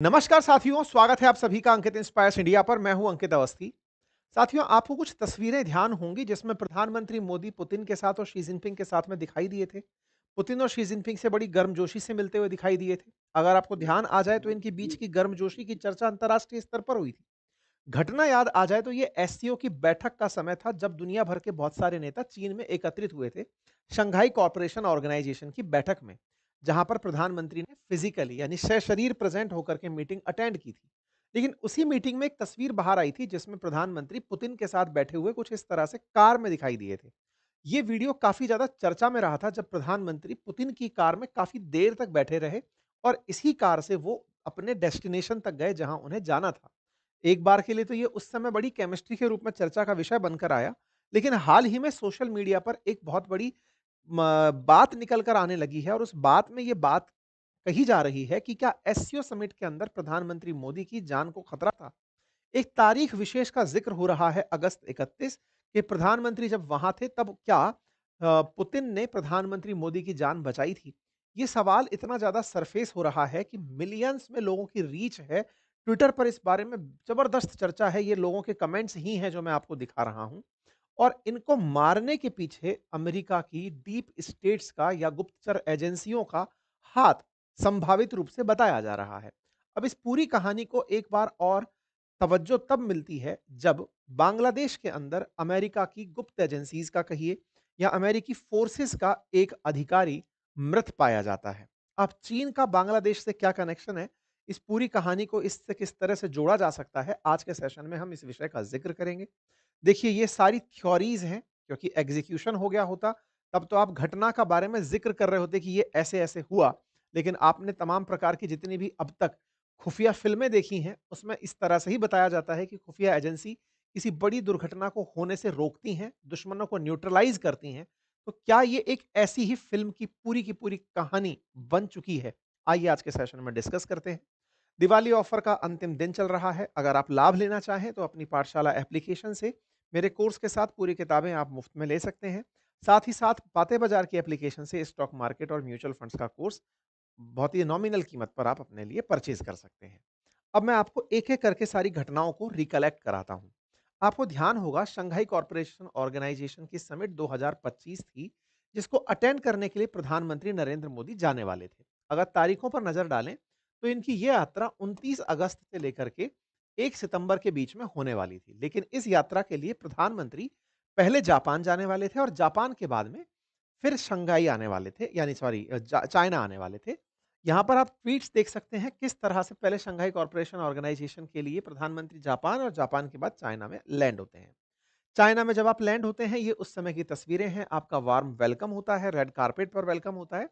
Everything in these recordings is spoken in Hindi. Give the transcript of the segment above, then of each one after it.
नमस्कार साथियों, स्वागत है आप सभी का अंकित इंस्पायर्स इंडिया पर। मैं हूं अंकित अवस्थी। साथियों, आपको कुछ तस्वीरें ध्यान होंगी जिसमें प्रधानमंत्री मोदी पुतिन के साथ और शी जिनपिंग के साथ में दिखाई दिए थे। पुतिन और शी जिनपिंग से बड़ी गर्मजोशी से मिलते हुए दिखाई दिए थे। अगर आपको ध्यान आ जाए तो इनके बीच की गर्मजोशी की चर्चा अंतर्राष्ट्रीय स्तर पर हुई थी। घटना याद आ जाए तो ये एससीओ की बैठक का समय था जब दुनिया भर के बहुत सारे नेता चीन में एकत्रित हुए थे, शंघाई कॉरपोरेशन ऑर्गेनाइजेशन की बैठक में, जहां पर प्रधानमंत्री ने फिजिकली यानी सशरीर प्रेजेंट होकर के मीटिंग अटेंड की थी। लेकिन उसी मीटिंग में एक तस्वीर बाहर आई थी जिसमें प्रधानमंत्री पुतिन के साथ बैठे हुए कुछ इस तरह से कार में दिखाई दिए थे। ये वीडियो काफी ज्यादा चर्चा में रहा था जब प्रधानमंत्री पुतिन की कार में काफी देर तक बैठे रहे और इसी कार से वो अपने डेस्टिनेशन तक गए जहां उन्हें जाना था। एक बार के लिए तो ये उस समय बड़ी केमिस्ट्री के रूप में चर्चा का विषय बनकर आया, लेकिन हाल ही में सोशल मीडिया पर एक बहुत बड़ी बात निकल कर आने लगी है और उस बात में ये बात कही जा रही है कि क्या एससीओ समिट के अंदर प्रधानमंत्री मोदी की जान को खतरा था। एक तारीख विशेष का जिक्र हो रहा है, अगस्त 31, कि प्रधानमंत्री जब वहां थे तब क्या पुतिन ने प्रधानमंत्री मोदी की जान बचाई थी। ये सवाल इतना ज्यादा सरफेस हो रहा है कि मिलियंस में लोगों की रीच है। ट्विटर पर इस बारे में जबरदस्त चर्चा है। ये लोगों के कमेंट्स ही हैं जो मैं आपको दिखा रहा हूं। और इनको मारने के पीछे अमेरिका की डीप स्टेट्स का या गुप्तचर एजेंसियों का हाथ संभावित रूप से बताया जा रहा है। अब इस पूरी कहानी को एक बार और तवज्जो तब मिलती है जब बांग्लादेश के अंदर अमेरिका की गुप्त एजेंसीज का कहिए या अमेरिकी फोर्सेस का एक अधिकारी मृत पाया जाता है। अब चीन का बांग्लादेश से क्या कनेक्शन है, इस पूरी कहानी को इससे किस तरह से जोड़ा जा सकता है, आज के सेशन में हम इस विषय का जिक्र करेंगे। देखिए, ये सारी थ्योरीज हैं, क्योंकि एग्जीक्यूशन हो गया होता तब तो आप घटना का बारे में जिक्र कर रहे होते कि ये ऐसे ऐसे हुआ। लेकिन आपने तमाम प्रकार की जितनी भी अब तक खुफिया फिल्में देखी हैं उसमें इस तरह से ही बताया जाता है कि खुफिया एजेंसी किसी बड़ी दुर्घटना को होने से रोकती हैं, दुश्मनों को न्यूट्रलाइज करती हैं। तो क्या ये एक ऐसी ही फिल्म की पूरी कहानी बन चुकी है? आइए आज के सेशन में डिस्कस करते हैं। दिवाली ऑफर का अंतिम दिन चल रहा है। अगर आप लाभ लेना चाहें तो अपनी पाठशाला एप्लीकेशन से मेरे कोर्स के साथ पूरी किताबें आप मुफ्त में ले सकते हैं। साथ ही साथ बातें बाजार की एप्लीकेशन से स्टॉक मार्केट और म्यूचुअल फंड्स का कोर्स बहुत ही नॉमिनल कीमत पर आप अपने लिए परचेज कर सकते हैं। अब मैं आपको एक-एक करके सारी घटनाओं को रिकलेक्ट कराता हूं। आपको ध्यान होगा, शंघाई कॉरपोरेशन ऑर्गेनाइजेशन की समिट 2025 थी, जिसको अटेंड करने के लिए प्रधानमंत्री नरेंद्र मोदी जाने वाले थे। अगर तारीखों पर नजर डालें तो इनकी यह यात्रा 29 अगस्त से लेकर के 1 सितंबर के बीच में होने वाली थी। लेकिन इस यात्रा के लिए प्रधानमंत्री पहले जापान जाने वाले थे और जापान के बाद में फिर शंघाई आने वाले थे, यानी सॉरी चाइना आने वाले थे। यहाँ पर आप ट्वीट्स देख सकते हैं किस तरह से पहले शंघाई कॉर्पोरेशन ऑर्गेनाइजेशन के लिए प्रधानमंत्री जापान और जापान के बाद चाइना में लैंड होते हैं। चाइना में जब आप लैंड होते हैं, ये उस समय की तस्वीरें हैं। आपका वार्म वेलकम होता है, रेड कारपेट पर वेलकम होता है।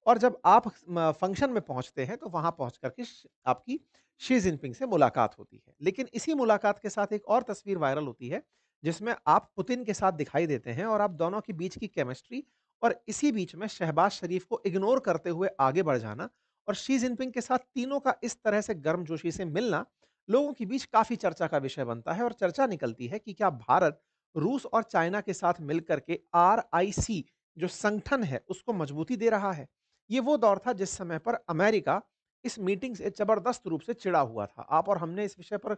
और जब आप फंक्शन में पहुंचते हैं तो वहां पहुंच करके आपकी शी जिनपिंग से मुलाकात होती है। लेकिन इसी मुलाकात के साथ एक और तस्वीर वायरल होती है जिसमें आप पुतिन के साथ दिखाई देते हैं और आप दोनों के बीच की केमिस्ट्री और इसी बीच में शहबाज शरीफ को इग्नोर करते हुए आगे बढ़ जाना और शी जिनपिंग के साथ तीनों का इस तरह से गर्मजोशी से मिलना लोगों के बीच काफी चर्चा का विषय बनता है। और चर्चा निकलती है कि क्या भारत रूस और चाइना के साथ मिलकर के आरआईसी जो संगठन है उसको मजबूती दे रहा है। ये वो दौर था जिस समय पर अमेरिका इस मीटिंग से जबरदस्त रूप से चिढ़ा हुआ था। आप और हमने इस विषय पर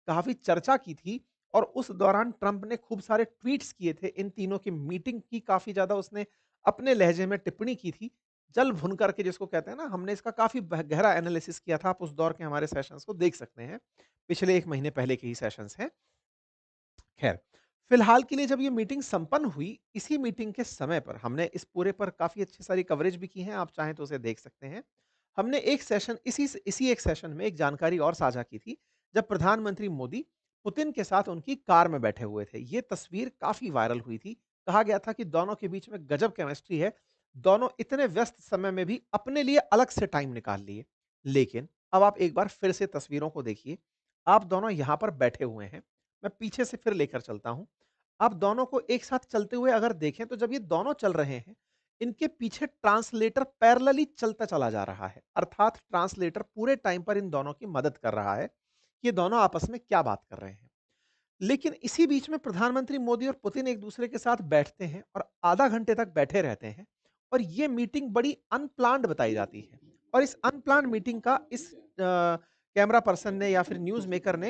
काफी चर्चा की थी और उस दौरान ट्रंप ने खूब सारे ट्वीट्स किए थे। इन तीनों की मीटिंग की काफी ज्यादा उसने अपने लहजे में टिप्पणी की थी, जल भुन करके जिसको कहते हैं ना। हमने इसका काफी गहरा एनालिसिस किया था। आप उस दौर के हमारे सेशंस को देख सकते हैं, पिछले 1 महीने पहले के ही सेशंस हैं। खैर, फिलहाल के लिए जब ये मीटिंग संपन्न हुई, इसी मीटिंग के समय पर हमने इस पूरे पर काफ़ी अच्छी सारी कवरेज भी की है, आप चाहें तो उसे देख सकते हैं। हमने एक सेशन इसी एक सेशन में एक जानकारी और साझा की थी, जब प्रधानमंत्री मोदी पुतिन के साथ उनकी कार में बैठे हुए थे। ये तस्वीर काफ़ी वायरल हुई थी। कहा गया था कि दोनों के बीच में गजब केमिस्ट्री है। दोनों इतने व्यस्त समय में भी अपने लिए अलग से टाइम निकाल लिए। लेकिन अब आप एक बार फिर से तस्वीरों को देखिए। आप दोनों यहाँ पर बैठे हुए हैं। मैं पीछे से फिर लेकर चलता हूं। आप दोनों को एक साथ चलते हुए अगर देखें तो जब ये दोनों चल रहे हैं, इनके पीछे ट्रांसलेटर पैरेलली चलता चला जा रहा है। अर्थात ट्रांसलेटर पूरे टाइम पर इन दोनों की मदद कर रहा है कि ये दोनों आपस में क्या बात कर रहे हैं। लेकिन इसी बीच में प्रधानमंत्री मोदी और पुतिन एक दूसरे के साथ बैठते हैं और आधा घंटे तक बैठे रहते हैं। और ये मीटिंग बड़ी अनप्लान्ड बताई जाती है। और इस अनप्लान्ड मीटिंग का कैमरा पर्सन ने या फिर न्यूज़ मेकर ने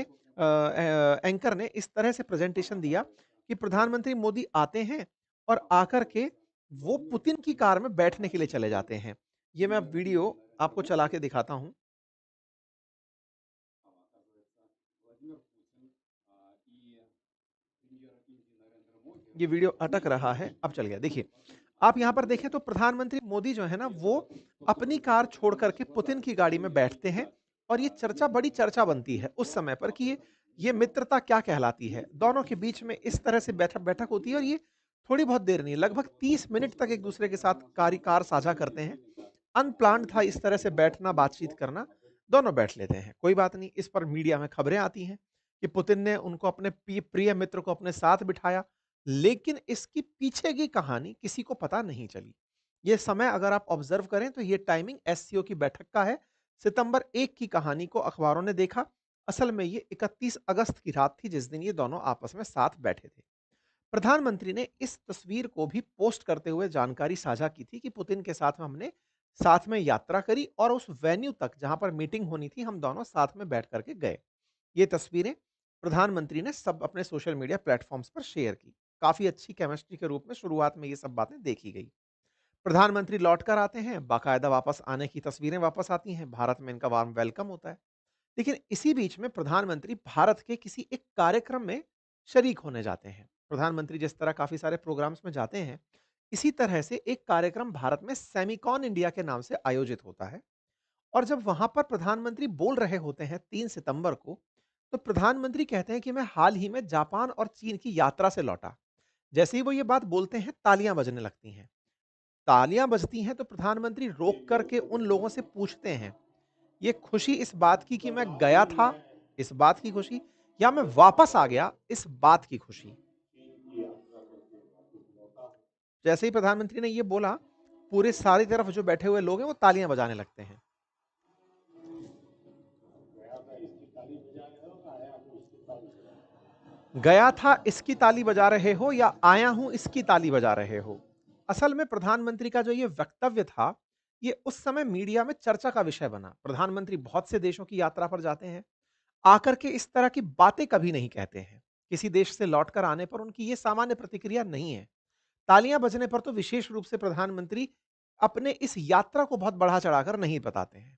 एंकर ने इस तरह से प्रेज़ेंटेशन दिया कि प्रधानमंत्री मोदी आते हैं और आकर के वो पुतिन की कार में बैठने के लिए चले जाते हैं। ये मैं वीडियो आपको चला के दिखाता हूँ। ये वीडियो अटक रहा है, अब चल गया। देखिए, आप यहाँ पर देखें तो प्रधानमंत्री मोदी जो है ना, वो अपनी कार छोड़ कर के पुतिन की गाड़ी में बैठते हैं और ये चर्चा बड़ी चर्चा बनती है उस समय पर कि ये मित्रता क्या कहलाती है। दोनों के बीच में इस तरह से बैठक होती है और ये थोड़ी बहुत देर नहीं, लगभग 30 मिनट तक एक-दूसरे के साथ कार साझा करते हैं। अनप्लान्ड था इस तरह से बैठना, बातचीत करना, दोनों बैठ लेते हैं। कोई बात नहीं, इस पर मीडिया में खबरें आती हैं कि पुतिन ने उनको अपने प्रिय मित्र को अपने साथ बिठाया, लेकिन इसकी पीछे की कहानी किसी को पता नहीं चली। ये समय अगर आप ऑब्ज़र्व करें तो ये टाइमिंग एससीओ की बैठक का है। सितंबर 1 की कहानी को अखबारों ने देखा। असल में ये 31 अगस्त की रात थी जिस दिन ये दोनों आपस में साथ बैठे थे। प्रधानमंत्री ने इस तस्वीर को भी पोस्ट करते हुए जानकारी साझा की थी कि पुतिन के साथ में हमने साथ में यात्रा करी और उस वेन्यू तक जहां पर मीटिंग होनी थी हम दोनों साथ में बैठ करके गए। ये तस्वीरें प्रधानमंत्री ने सब अपने सोशल मीडिया प्लेटफॉर्म्स पर शेयर की। काफी अच्छी केमिस्ट्री के रूप में शुरुआत में ये सब बातें देखी गई। प्रधानमंत्री लौट कर आते हैं, बाकायदा वापस आने की तस्वीरें वापस आती हैं, भारत में इनका वार्म वेलकम होता है। लेकिन इसी बीच में प्रधानमंत्री भारत के किसी एक कार्यक्रम में शरीक होने जाते हैं। प्रधानमंत्री जिस तरह काफ़ी सारे प्रोग्राम्स में जाते हैं, इसी तरह से एक कार्यक्रम भारत में सेमिकॉन इंडिया के नाम से आयोजित होता है और जब वहाँ पर प्रधानमंत्री बोल रहे होते हैं 3 सितंबर को, तो प्रधानमंत्री कहते हैं कि मैं हाल ही में जापान और चीन की यात्रा से लौटा। जैसे ही वो ये बात बोलते हैं, तालियां बजने लगती हैं। तालियां बजती हैं तो प्रधानमंत्री रोक करके उन लोगों से पूछते हैं, ये खुशी इस बात की कि मैं गया था, इस बात की खुशी या मैं वापस आ गया, इस बात की खुशी? जैसे ही प्रधानमंत्री ने ये बोला, पूरे सारी तरफ जो बैठे हुए लोग हैं, वो तालियां बजाने लगते हैं। गया था इसकी ताली बजा रहे हो या आया हूं इसकी ताली बजा रहे हो? असल में प्रधानमंत्री का जो ये वक्तव्य था, ये उस समय मीडिया में चर्चा का विषय बना। प्रधानमंत्री बहुत से देशों की यात्रा पर जाते हैं, आकर के इस तरह की बातें कभी नहीं कहते हैं। किसी देश से लौटकर आने पर उनकी ये सामान्य प्रतिक्रिया नहीं है। तालियां बजने पर तो विशेष रूप से प्रधानमंत्री अपने इस यात्रा को बहुत बढ़ा चढ़ाकर नहीं बताते हैं।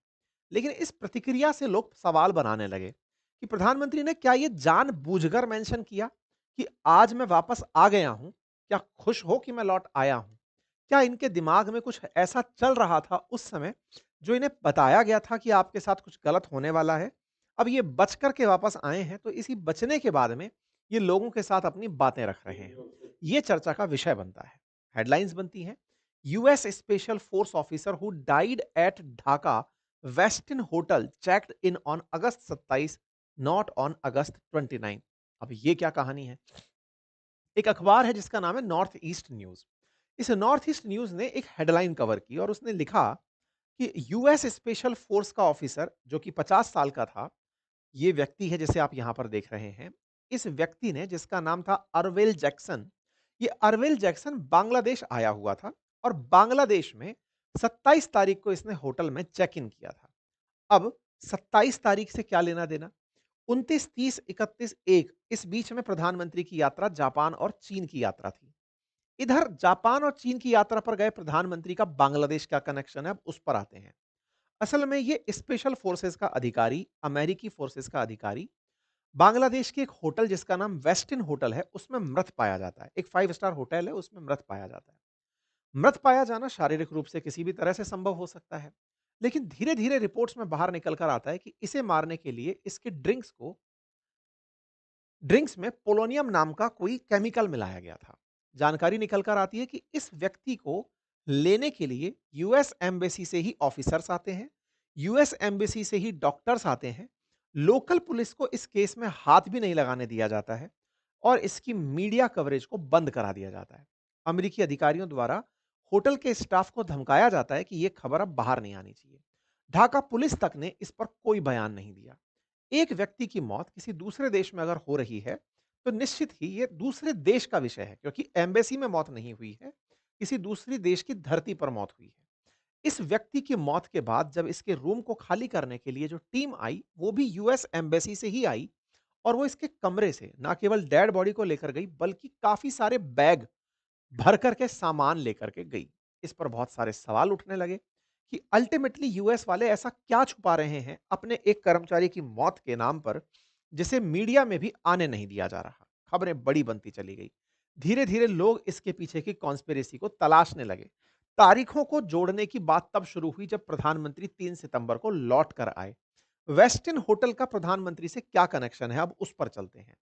लेकिन इस प्रतिक्रिया से लोग सवाल बनाने लगे कि प्रधानमंत्री ने क्या ये जानबूझकर मेंशन किया कि आज मैं वापस आ गया हूं? क्या खुश हो कि मैं लौट आया हूं? क्या इनके दिमाग में कुछ ऐसा चल रहा था उस समय जो इन्हें बताया गया था कि आपके साथ कुछ गलत होने वाला है? अब ये बच कर के वापस आए हैं तो इसी बचने के बाद में ये लोगों के साथ अपनी बातें रख रहे हैं। ये चर्चा का विषय बनता है। हेडलाइंस बनती हैं, US special force officer who died eight Dhaka Westin hotel checked in on August 27, not on August 29। अब ये क्या कहानी है? एक अखबार है जिसका नाम है नॉर्थ ईस्ट न्यूज। इस नॉर्थ ईस्ट न्यूज ने एक हेडलाइन कवर की और उसने लिखा कि यूएस स्पेशल फोर्स का ऑफिसर जो कि 50 साल का था, ये व्यक्ति है जिसे आप यहां पर देख रहे हैं। इस व्यक्ति ने, जिसका नाम था अरविल जैक्सन, ये अरविल जैक्सन बांग्लादेश आया हुआ था और बांग्लादेश में 27 तारीख को इसने होटल में चेक इन किया था। अब 27 तारीख से क्या लेना देना? 29, 30, 31, 1 इस बीच में प्रधानमंत्री की यात्रा जापान और चीन की यात्रा थी। इधर जापान और चीन की यात्रा पर गए प्रधानमंत्री का बांग्लादेश क्या कनेक्शन है, अब उस पर आते हैं। असल में ये स्पेशल फोर्सेस का अधिकारी, अमेरिकी फोर्सेस का अधिकारी, बांग्लादेश के एक होटल जिसका नाम वेस्टिन होटल है, उसमें मृत पाया जाता है। एक 5 स्टार होटल है, उसमें मृत पाया जाता है। मृत पाया जाना शारीरिक रूप से किसी भी तरह से संभव हो सकता है। लेकिन धीरे-धीरे रिपोर्ट्स में बाहर निकल कर आता है कि इसे मारने के लिए इसके ड्रिंक्स में पोलोनियम नाम का कोई केमिकल मिलाया गया था। जानकारी निकल कर आती है कि इस व्यक्ति को लेने के लिए यूएस एम्बेसी से ही ऑफिसर्स आते हैं, यूएस एम्बेसी से ही डॉक्टर्स आते हैं। लोकल पुलिस को इस केस में हाथ भी नहीं लगाने दिया जाता है और इसकी मीडिया कवरेज को बंद करा दिया जाता है। अमेरिकी अधिकारियों द्वारा होटल के स्टाफ को धमकाया जाता है कि यह खबर अब बाहर नहीं आनी चाहिए। ढाका पुलिस तक ने इस पर कोई बयान नहीं दिया। एक व्यक्ति की मौत किसी दूसरे देश में अगर हो रही है, तो निश्चित ही ये दूसरे देश का विषय है, क्योंकि एम्बेसी में मौत नहीं हुई है, किसी दूसरी देश की धरती पर मौत हुई है। इस व्यक्ति की मौत के बाद जब इसके रूम को खाली करने के लिए जो टीम आई, वो भी यूएस एम्बेसी से ही आई और वो इसके कमरे से ना केवल डेड बॉडी को लेकर गई, बल्कि काफ़ी सारे बैग भर कर के सामान लेकर के गई। इस पर बहुत सारे सवाल उठने लगे कि अल्टीमेटली यूएस वाले ऐसा क्या छुपा रहे हैं अपने एक कर्मचारी की मौत के नाम पर, जिसे मीडिया में भी आने नहीं दिया जा रहा। खबरें बड़ी बनती चली गई। धीरे-धीरे लोग इसके पीछे की कॉन्स्पिरेसी को तलाशने लगे। तारीखों को जोड़ने की बात तब शुरू हुई जब प्रधानमंत्री 3 सितंबर को लौट कर आए। वेस्टिन होटल का प्रधानमंत्री से क्या कनेक्शन है, अब उस पर चलते हैं।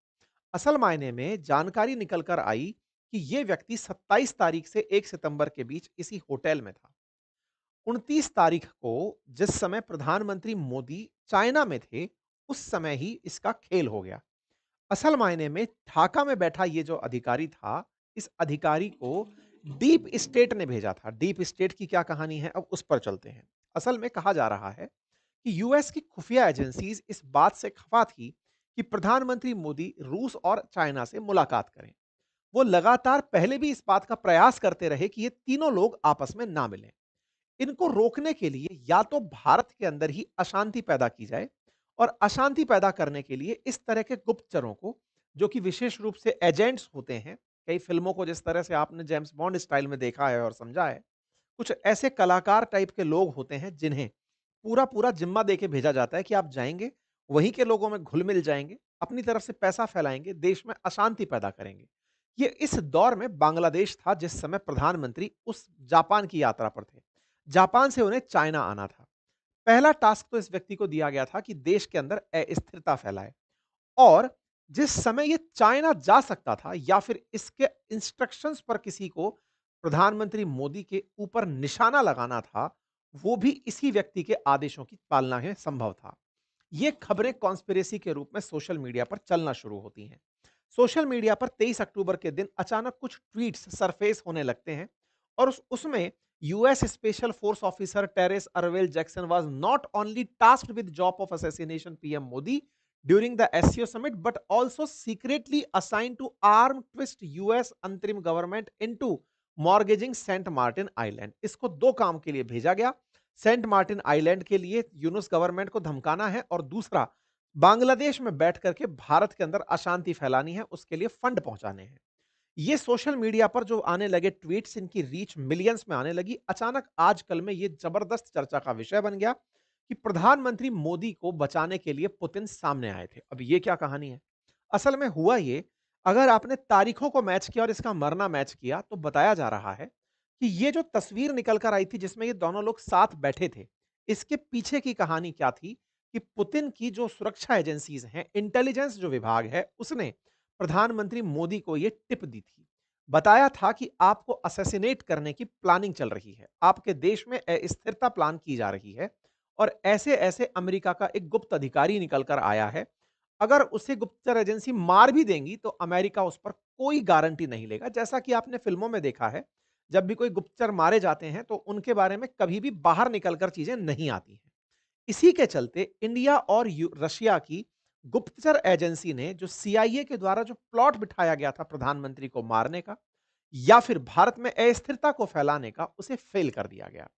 असल मायने में जानकारी निकल कर आई कि ये व्यक्ति 27 तारीख से 1 सितंबर के बीच इसी होटल में था। 29 तारीख को जिस समय प्रधानमंत्री मोदी चाइना में थे, उस समय ही इसका खेल हो गया। असल मायने में ढाका में बैठा ये जो अधिकारी था, इस अधिकारी को डीप स्टेट ने भेजा था। डीप स्टेट की क्या कहानी है, अब उस पर चलते हैं। असल में कहा जा रहा है कि यूएस की खुफिया एजेंसीज इस बात से खफा थी कि प्रधानमंत्री मोदी रूस और चाइना से मुलाकात करें। वो लगातार पहले भी इस बात का प्रयास करते रहे कि ये तीनों लोग आपस में ना मिलें। इनको रोकने के लिए या तो भारत के अंदर ही अशांति पैदा की जाए, और अशांति पैदा करने के लिए इस तरह के गुप्तचरों को, जो कि विशेष रूप से एजेंट्स होते हैं, कई फिल्मों को जिस तरह से आपने जेम्स बॉन्ड स्टाइल में देखा है और समझा है, कुछ ऐसे कलाकार टाइप के लोग होते हैं जिन्हें पूरा-पूरा ज़िम्मा देके भेजा जाता है कि आप जाएँगे, वहीं के लोगों में घुल-मिल जाएँगे, अपनी तरफ से पैसा फैलाएँगे, देश में अशांति पैदा करेंगे। ये इस दौर में बांग्लादेश था जिस समय प्रधानमंत्री उस जापान की यात्रा पर थे। जापान से उन्हें चाइना आना था। पहला टास्क तो इस व्यक्ति को दिया गया था कि देश के अंदर अस्थिरता फैलाए, और जिस समय ये चाइना जा सकता था या फिर इसके इंस्ट्रक्शंस पर किसी को प्रधानमंत्री मोदी के ऊपर निशाना लगाना था, वो भी इसी व्यक्ति के आदेशों की पालना में संभव था। ये खबरें कॉन्स्पिरेसी के रूप में सोशल मीडिया पर चलना शुरू होती हैं। सोशल मीडिया पर 23 अक्टूबर के दिन अचानक कुछ ट्वीट्स सरफेस होने लगते हैं, और उसमें US special force officer Terrence Arvelle Jackson was not only tasked with job of assassination PM Modi during the SCO summit, but also secretly assigned to arm twist US अंतरिम government into mortgaging Saint Martin island. इसको दो काम के लिए भेजा गया। सेंट मार्टिन आइलैंड के लिए यूनुस गवर्नमेंट को धमकाना है, और दूसरा बांग्लादेश में बैठ करके भारत के अंदर अशांति फैलानी है, उसके लिए फंड पहुंचाने हैं। ये सोशल मीडिया पर जो आने लगे ट्वीट्स, इनकी रीच मिलियंस में आने लगी। अचानक आजकल में ये जबरदस्त चर्चा का विषय बन गया कि प्रधानमंत्री मोदी को बचाने के लिए पुतिन सामने आए थे। अब ये क्या कहानी है? असल में हुआ ये, अगर आपने तारीखों को मैच किया और इसका मरना मैच किया, तो बताया जा रहा है कि ये जो तस्वीर निकल कर आई थी जिसमें ये दोनों लोग साथ बैठे थे, इसके पीछे की कहानी क्या थी कि पुतिन की जो सुरक्षा एजेंसीज हैं, इंटेलिजेंस जो विभाग है, उसने प्रधानमंत्री मोदी को ये टिप दी थी। बताया था कि आपको असैसिनेट करने की प्लानिंग चल रही है, आपके देश में अस्थिरता प्लान की जा रही है, और ऐसे-ऐसे अमेरिका का एक गुप्त अधिकारी निकल कर आया है। अगर उसे गुप्तचर एजेंसी मार भी देंगी तो अमेरिका उस पर कोई गारंटी नहीं लेगा। जैसा कि आपने फ़िल्मों में देखा है, जब भी कोई गुप्तचर मारे जाते हैं तो उनके बारे में कभी भी बाहर निकल कर चीज़ें नहीं आती हैं। इसी के चलते इंडिया और रशिया की गुप्तचर एजेंसी ने जो सीआईए के द्वारा जो प्लॉट बिठाया गया था प्रधानमंत्री को मारने का या फिर भारत में अस्थिरता को फैलाने का, उसे फेल कर दिया गया।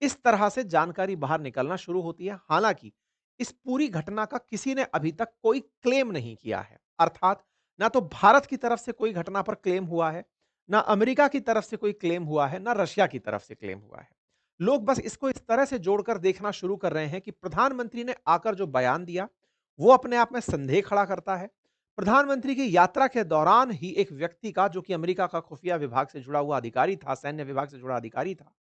इस तरह से जानकारी बाहर निकलना शुरू होती है। हालांकि इस पूरी घटना का किसी ने अभी तक कोई क्लेम नहीं किया है, अर्थात ना तो भारत की तरफ से कोई घटना पर क्लेम हुआ है, ना अमेरिका की तरफ से कोई क्लेम हुआ है, ना रशिया की तरफ से क्लेम हुआ है। लोग बस इसको इस तरह से जोड़कर देखना शुरू कर रहे हैं कि प्रधानमंत्री ने आकर जो बयान दिया, वो अपने आप में संदेह खड़ा करता है। प्रधानमंत्री की यात्रा के दौरान ही एक व्यक्ति का, जो कि अमेरिका का खुफिया विभाग से जुड़ा हुआ अधिकारी था, सैन्य विभाग से जुड़ा अधिकारी था,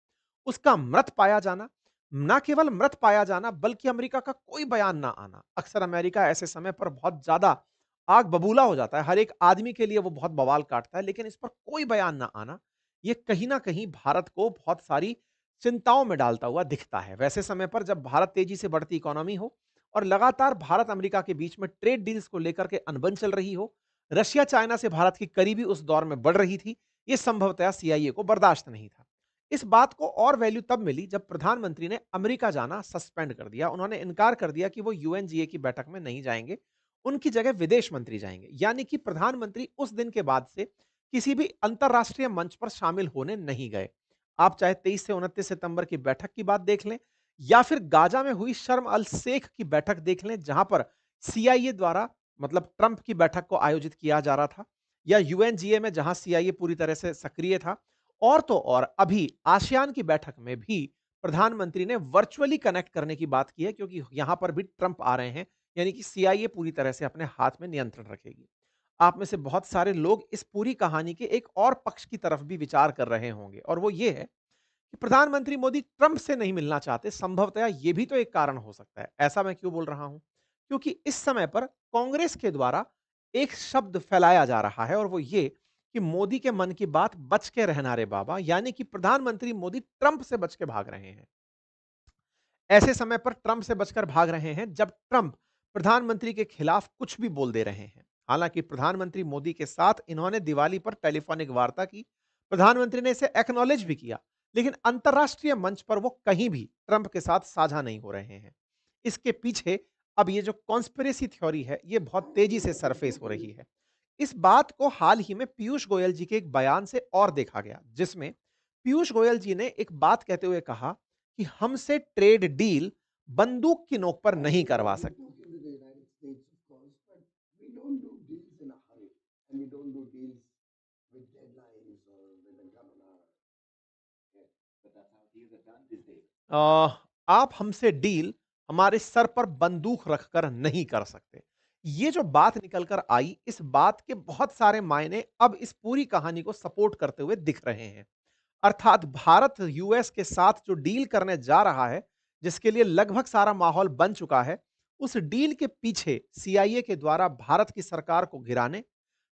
उसका मृत पाया जाना, ना केवल मृत पाया जाना बल्कि अमेरिका का कोई बयान ना आना। अक्सर अमेरिका ऐसे समय पर बहुत ज़्यादा आग बबूला हो जाता है, हर एक आदमी के लिए वो बहुत बवाल काटता है, लेकिन इस पर कोई बयान ना आना, ये कहीं न कहीं भारत को बहुत सारी चिंताओं में डालता हुआ दिखता है। वैसे समय पर जब भारत तेज़ी से बढ़ती इकोनॉमी हो और लगातार भारत-अमेरिका के बीच में ट्रेड डील्स को लेकर के अनबन चल रही हो, रशिया चाइना से भारत की करीबी उस दौर में बढ़ रही थी, ये संभवतः सीआईए को बर्दाश्त नहीं था। इस बात को और वैल्यू तब मिली जब प्रधानमंत्री ने अमेरिका जाना सस्पेंड कर दिया। उन्होंने इनकार कर दिया कि वो यूएनजीए की बैठक में नहीं जाएँगे, उनकी जगह विदेश मंत्री जाएँगे। यानी कि प्रधानमंत्री उस दिन के बाद से किसी भी अंतर्राष्ट्रीय मंच पर शामिल होने नहीं गए। आप चाहे 23 से 29 सितंबर की बैठक की बात देख लें या फिर गाजा में हुई शर्म अल शेख की बैठक देख लें, जहां पर सीआईए द्वारा मतलब ट्रंप की बैठक को आयोजित किया जा रहा था, या यूएनजीए में जहां सीआईए पूरी तरह से सक्रिय था। और तो और अभी आसियान की बैठक में भी प्रधानमंत्री ने वर्चुअली कनेक्ट करने की बात की है, क्योंकि यहां पर भी ट्रंप आ रहे हैं, यानी कि सीआईए पूरी तरह से अपने हाथ में नियंत्रण रखेगी। आप में से बहुत सारे लोग इस पूरी कहानी के एक और पक्ष की तरफ भी विचार कर रहे होंगे, और वो ये है कि प्रधानमंत्री मोदी ट्रंप से नहीं मिलना चाहते। संभवतः ये भी तो एक कारण हो सकता है। ऐसा मैं क्यों बोल रहा हूं? क्योंकि इस समय पर कांग्रेस के द्वारा एक शब्द फैलाया जा रहा है, और वो ये कि मोदी के मन की बात बच के रहना रे बाबा, यानी कि प्रधानमंत्री मोदी ट्रंप से बच के भाग रहे हैं। ऐसे समय पर ट्रंप से बचकर भाग रहे हैं जब ट्रंप प्रधानमंत्री के खिलाफ कुछ भी बोल दे रहे हैं। हालांकि प्रधानमंत्री मोदी के साथ इन्होंने दिवाली पर टेलीफोनिक वार्ता की, प्रधानमंत्री ने इसे एक्नॉलेज भी किया, लेकिन अंतर्राष्ट्रीय मंच पर वो कहीं भी ट्रंप के साथ साझा नहीं हो रहे हैं। इसके पीछे अब ये जो कॉन्स्पिरेसी थ्योरी है, ये बहुत तेजी से सरफेस हो रही है। इस बात को हाल ही में पीयूष गोयल जी के एक बयान से और देखा गया, जिसमें पीयूष गोयल जी ने एक बात कहते हुए कहा कि हमसे ट्रेड डील बंदूक की नोक पर नहीं करवा We सकते। took into the United States, of course, but we don't do deals in a hurry, and we don't do deals with deadlines or with a governor. Yes, but that's how deals are done these days. आप हमसे डील हमारे सर पर बंदूक रखकर नहीं कर सकते। ये जो बात निकल कर आई, इस बात के बहुत सारे मायने अब इस पूरी कहानी को सपोर्ट करते हुए दिख रहे हैं। अर्थात भारत यूएस के साथ जो डील करने जा रहा है, जिसके लिए लगभग सारा माहौल बन चुका है, उस डील के पीछे सीआईए के द्वारा भारत की सरकार को गिराने,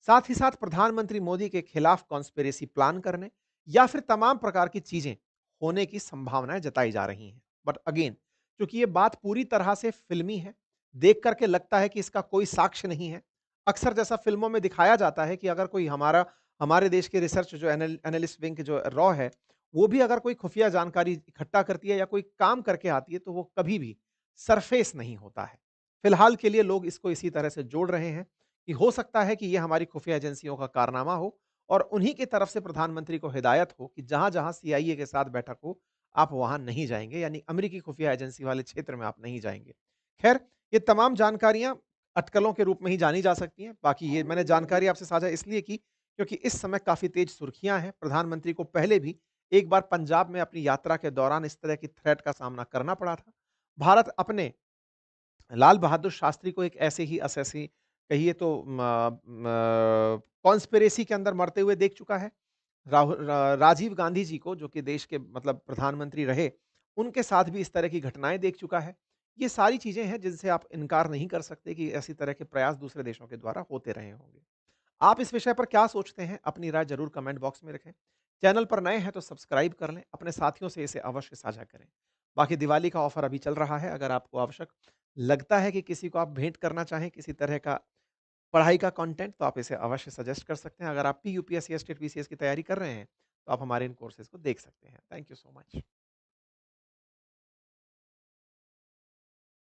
साथ ही साथ प्रधानमंत्री मोदी के खिलाफ कॉन्स्पिरेसी प्लान करने या फिर तमाम प्रकार की चीजें होने की संभावनाएं जताई जा रही हैं। बट अगेन, क्योंकि ये बात पूरी तरह से फिल्मी है, देख करके लगता है कि इसका कोई साक्ष्य नहीं है। अक्सर जैसा फिल्मों में दिखाया जाता है कि अगर कोई हमारे देश के रिसर्च जो एनालिस्ट विंग जो रॉ है, वो भी अगर कोई खुफिया जानकारी इकट्ठा करती है या कोई काम करके आती है, तो वो कभी भी सरफेस नहीं होता है। फिलहाल के लिए लोग इसको इसी तरह से जोड़ रहे हैं कि हो सकता है कि ये हमारी खुफिया एजेंसियों का कारनामा हो, और उन्हीं की तरफ से प्रधानमंत्री को हिदायत हो कि जहां-जहां सीआईए के साथ बैठक हो, आप वहां नहीं जाएंगे, यानी अमेरिकी खुफिया एजेंसी वाले क्षेत्र में आप नहीं जाएंगे। खैर, ये तमाम जानकारियां अटकलों के रूप में ही जानी जा सकती हैं। बाकी ये मैंने जानकारी आपसे साझा इसलिए की क्योंकि इस समय काफ़ी तेज सुर्खियाँ हैं। प्रधानमंत्री को पहले भी एक बार पंजाब में अपनी यात्रा के दौरान इस तरह की थ्रेट का सामना करना पड़ा था। भारत अपने लाल बहादुर शास्त्री को एक ऐसे ही असैसी, कहिए तो कॉन्स्पिरेसी के अंदर मरते हुए देख चुका है। राजीव गांधी जी को, जो कि देश के मतलब प्रधानमंत्री रहे, उनके साथ भी इस तरह की घटनाएँ देख चुका है। ये सारी चीज़ें हैं जिनसे आप इनकार नहीं कर सकते कि ऐसी तरह के प्रयास दूसरे देशों के द्वारा होते रहे होंगे। आप इस विषय पर क्या सोचते हैं? अपनी राय ज़रूर कमेंट बॉक्स में रखें। चैनल पर नए हैं तो सब्सक्राइब कर लें, अपने साथियों से इसे अवश्य साझा करें। बाकी दिवाली का ऑफ़र अभी चल रहा है, अगर आपको आवश्यक लगता है कि किसी को आप भेंट करना चाहें किसी तरह का पढ़ाई का कंटेंट, तो आप इसे अवश्य सजेस्ट कर सकते हैं। अगर आप पीयूपीएससी या स्टेट बीसीएस की तैयारी कर रहे हैं, तो आप हमारे इन कोर्सेज़ को देख सकते हैं। Thank you so much.